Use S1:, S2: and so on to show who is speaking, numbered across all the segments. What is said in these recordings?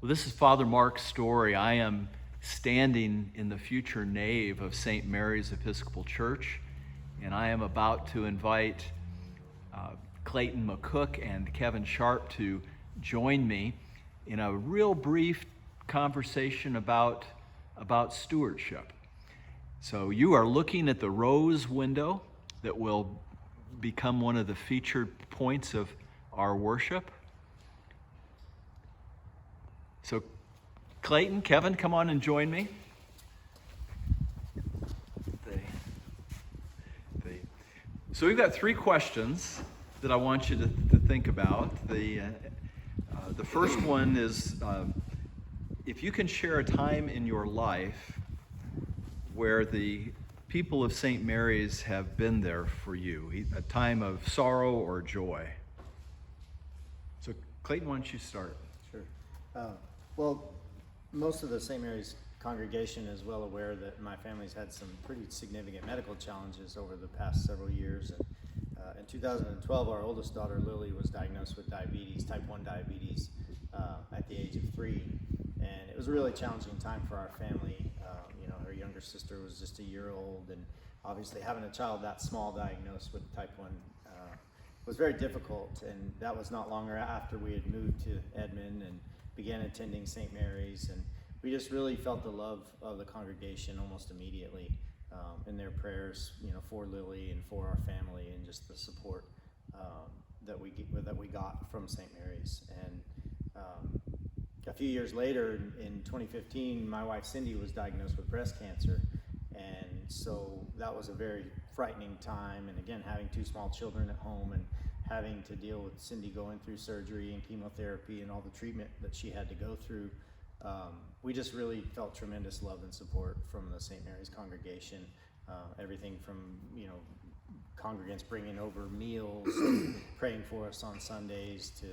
S1: Well, this is Father Mark's story. I am standing in the future nave of St. Mary's Episcopal Church, and I am about to invite Clayton McCook and Kevin Sharp to join me in a real brief conversation about stewardship. So you are looking at the rose window that will become one of the featured points of our worship. So Clayton, Kevin, come on and join me. So we've got three questions that I want you to think about. The first one is, if you can share a time in your life where the people of St. Mary's have been there for you, a time of sorrow or joy. So Clayton, why don't you start?
S2: Sure. Well, most of the St. Mary's congregation is well aware that my family's had some pretty significant medical challenges over the past several years. And in 2012, our oldest daughter, Lily, was diagnosed with diabetes, type 1 diabetes, at the age of 3. And it was a really challenging time for our family. Her younger sister was just a year old, and obviously having a child that small diagnosed with type 1 was very difficult. And that was not long after we had moved to Edmond and began attending St. Mary's, and we just really felt the love of the congregation almost immediately in their prayers, for Lily and for our family, and just the support that we got from St. Mary's. And a few years later, in 2015, my wife Cindy was diagnosed with breast cancer, and so that was a very frightening time. And again, having two small children at home and having to deal with Cindy going through surgery and chemotherapy and all the treatment that she had to go through, we just really felt tremendous love and support from the St. Mary's congregation. Everything from, congregants bringing over meals, praying for us on Sundays, to,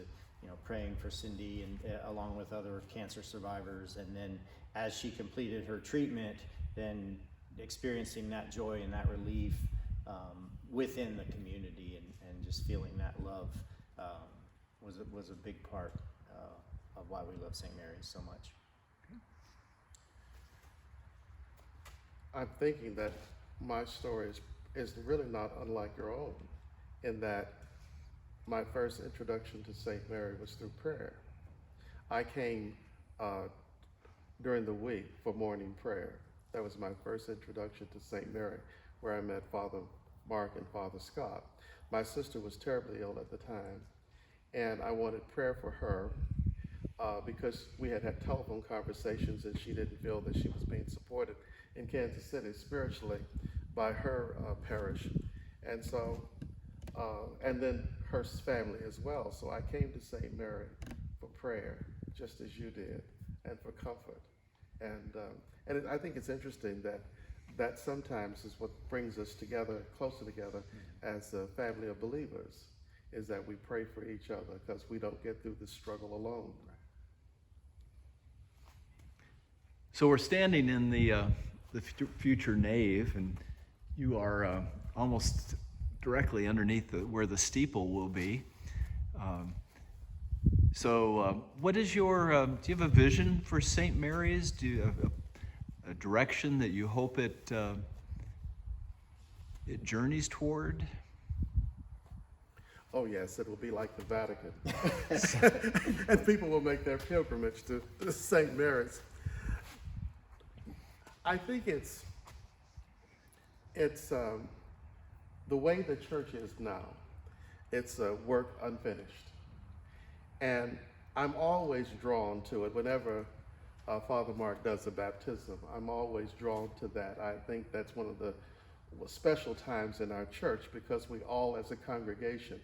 S2: praying for Cindy and along with other cancer survivors. And then as she completed her treatment, then experiencing that joy and that relief within the community, and just feeling that love was a big part of why we love St. Mary's so much.
S3: I'm thinking that my story is really not unlike your own, in that my first introduction to St. Mary was through prayer. I came during the week for morning prayer. That was my first introduction to St. Mary, where I met Father Mark and Father Scott. My sister was terribly ill at the time, and I wanted prayer for her because we had had telephone conversations, and she didn't feel that she was being supported in Kansas City spiritually by her parish. And so, and then her family as well. So I came to St. Mary for prayer, just as you did, and for comfort. And I think it's interesting that sometimes is what brings us together, closer together, as a family of believers, is that we pray for each other, because we don't get through this struggle alone.
S1: So we're standing in the future nave, and you are almost directly underneath where the steeple will be. So what is your, do you have a vision for St. Mary's? Do you have a direction that you hope it journeys toward?
S3: Oh yes, it will be like the Vatican. And people will make their pilgrimage to St. Mary's. I think it's the way the church is now. It's a work unfinished. And I'm always drawn to it. Whenever Father Mark does a baptism, I'm always drawn to that. I think that's one of the special times in our church, because we all as a congregation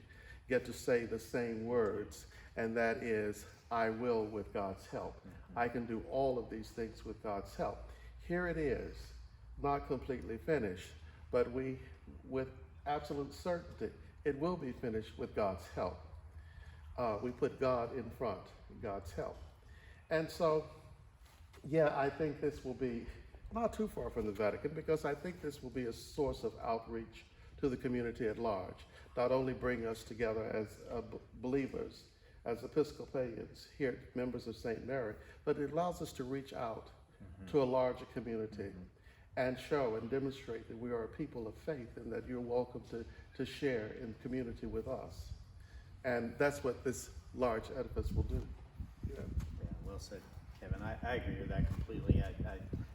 S3: get to say the same words, and that is, I will with God's help. I can do all of these things with God's help. Here it is, not completely finished, but we, with absolute certainty, it will be finished with God's help. We put God in front, God's help. And so, yeah, I think this will be not too far from the Vatican, because I think this will be a source of outreach to the community at large. Not only bring us together as believers, as Episcopalians here, members of St. Mary, but it allows us to reach out to a larger community and show and demonstrate that we are a people of faith and that you're welcome to share in community with us. And that's what this large edifice will do. Yeah.
S2: Yeah, well said, Kevin. I agree with that completely.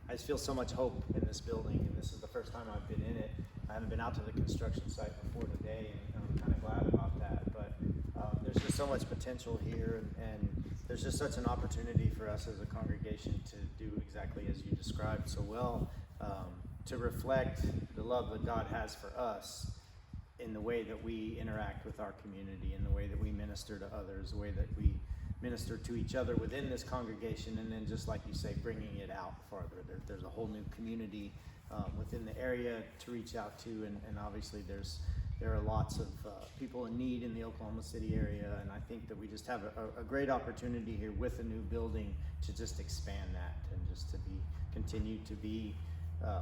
S2: I just feel so much hope in this building, and this is the first time I've been in it. I haven't been out to the construction site before today, and I'm kind of glad about that. But there's just so much potential here, and there's just such an opportunity for us as a congregation to do exactly as you described so well, to reflect the love that God has for us in the way that we interact with our community, in the way that we minister to others, the way that we minister to each other within this congregation, and then just like you say, bringing it out farther. There's a whole new community within the area to reach out to, and obviously there are lots of people in need in the Oklahoma City area, and I think that we just have a great opportunity here with a new building to just expand that and just to continue to be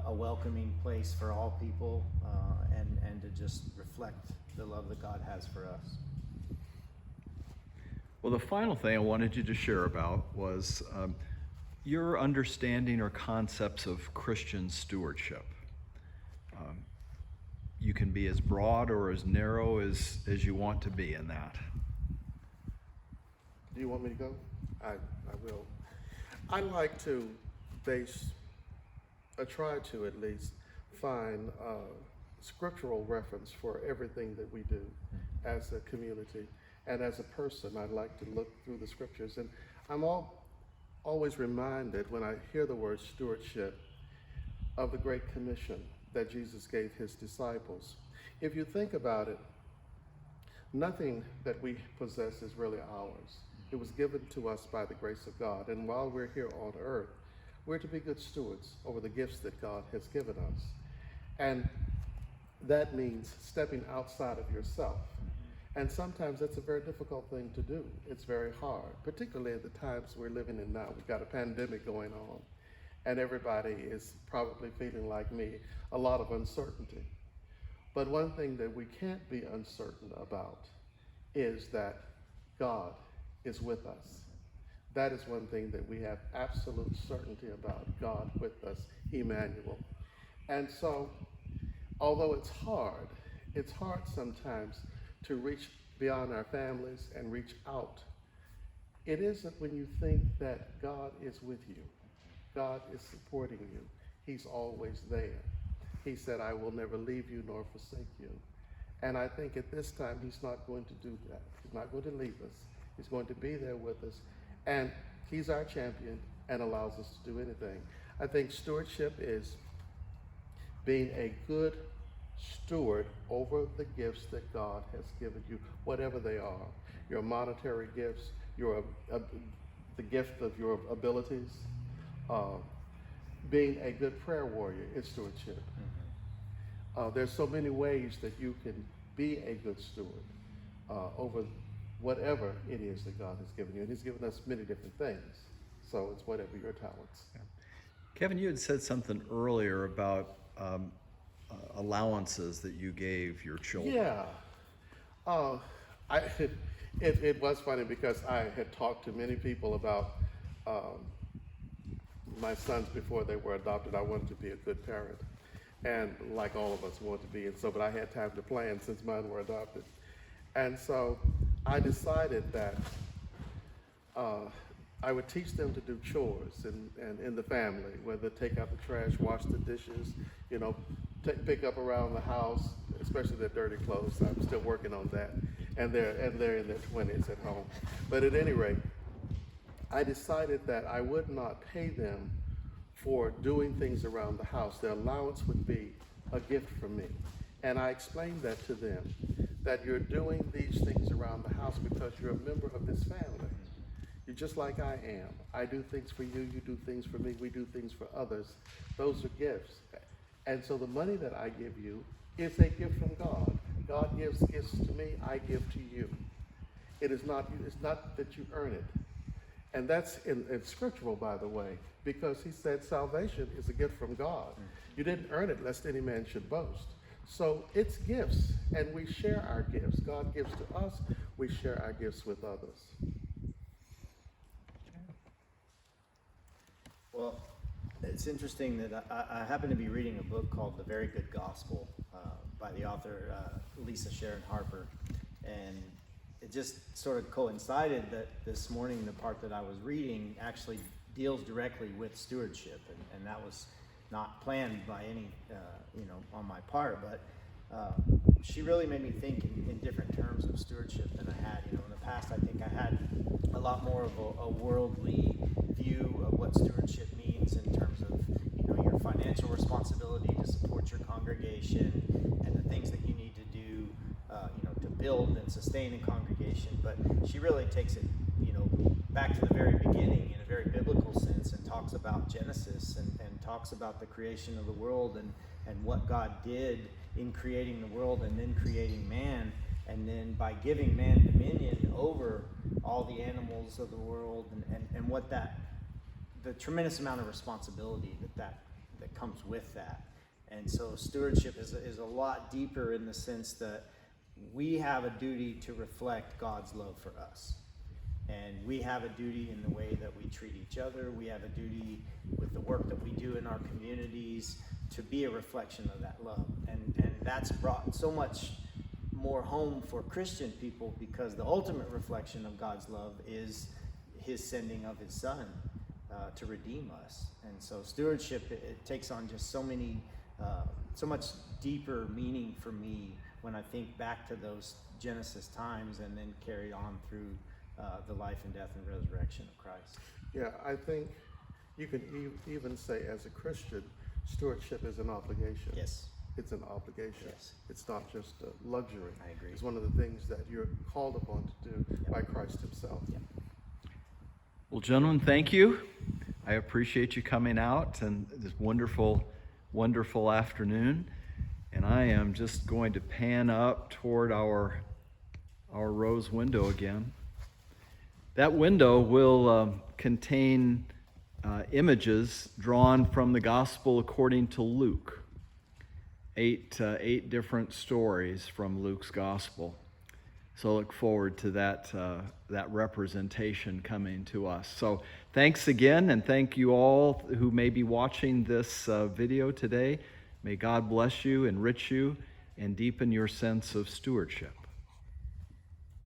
S2: a welcoming place for all people, and to just reflect the love that God has for us.
S1: Well, the final thing I wanted you to share about was your understanding or concepts of Christian stewardship. You can be as broad or as narrow as you want to be in that.
S3: Do you want me to go? I will. I like to try to at least find scriptural reference for everything that we do as a community. And as a person, I like to look through the scriptures. And I'm always reminded when I hear the word stewardship of the Great Commission that Jesus gave his disciples. If you think about it, nothing that we possess is really ours. It was given to us by the grace of God. And while we're here on earth, we're to be good stewards over the gifts that God has given us. And that means stepping outside of yourself. And sometimes that's a very difficult thing to do. It's very hard, particularly at the times we're living in now. We've got a pandemic going on, and everybody is probably feeling like me, a lot of uncertainty. But one thing that we can't be uncertain about is that God is with us. That is one thing that we have absolute certainty about, God with us, Emmanuel. And so, although it's hard sometimes to reach beyond our families and reach out. It isn't when you think that God is with you. God is supporting you. He's always there. He said, I will never leave you nor forsake you. And I think at this time, he's not going to do that. He's not going to leave us. He's going to be there with us. And he's our champion and allows us to do anything. I think stewardship is being a good steward over the gifts that God has given you, whatever they are. Your monetary gifts, the gift of your abilities. Being a good prayer warrior is stewardship. There's so many ways that you can be a good steward over whatever it is that God has given you. And he's given us many different things. So it's whatever your talents.
S1: Yeah. Kevin, you had said something earlier about allowances that you gave your children.
S3: Yeah. It was funny because I had talked to many people about my sons before they were adopted. I wanted to be a good parent, and like all of us want to be, and so, but I had time to plan since mine were adopted. And so I decided that I would teach them to do chores in the family, whether take out the trash, wash the dishes, pick up around the house, especially their dirty clothes. I'm still working on that, and they're in their 20s at home. But at any rate, I decided that I would not pay them for doing things around the house. Their allowance would be a gift from me. And I explained that to them, that you're doing these things around the house because you're a member of this family. You're just like I am. I do things for you, you do things for me, we do things for others. Those are gifts. And so the money that I give you is a gift from God. God gives gifts to me, I give to you. It's not that you earn it. And that's in scriptural, by the way, because he said salvation is a gift from God. You didn't earn it lest any man should boast. So it's gifts, and we share our gifts. God gives to us, we share our gifts with others.
S2: Well, it's interesting that I happen to be reading a book called The Very Good Gospel by the author Lisa Sharon Harper. And it just sort of coincided that this morning the part that I was reading actually deals directly with stewardship. And that was not planned by any, on my part. But she really made me think in different terms of stewardship than I had. In the past, I think I had a lot more of a worldly view of what stewardship means in terms of, your financial responsibility to support your congregation and the things that you need to do, to build and sustain a congregation. But she really takes it, back to the very beginning in a very biblical sense, and talks about Genesis and talks about the creation of the world and what God did in creating the world and then creating man, and then by giving man dominion over all the animals of the world and what the tremendous amount of responsibility that comes with that. And so stewardship is a lot deeper in the sense that we have a duty to reflect God's love for us. And we have a duty in the way that we treat each other. We have a duty with the work that we do in our communities to be a reflection of that love. And that's brought so much more home for Christian people, because the ultimate reflection of God's love is his sending of his son to redeem us. And so stewardship, it takes on just so much deeper meaning for me when I think back to those Genesis times and then carried on through the life and death and resurrection of Christ.
S3: Yeah, I think you can even say as a Christian, stewardship is an obligation.
S2: Yes.
S3: It's an obligation.
S2: Yes.
S3: It's not just a luxury.
S2: I agree.
S3: It's one of the things that you're called upon to do by Christ himself.
S2: Yep.
S1: Well, gentlemen, thank you. I appreciate you coming out and this wonderful, wonderful afternoon. And I am just going to pan up toward our rose window again. That window will contain images drawn from the Gospel according to Luke. Eight different stories from Luke's Gospel. So look forward to that representation coming to us. So thanks again, and thank you all who may be watching this video today. May God bless you, enrich you, and deepen your sense of stewardship.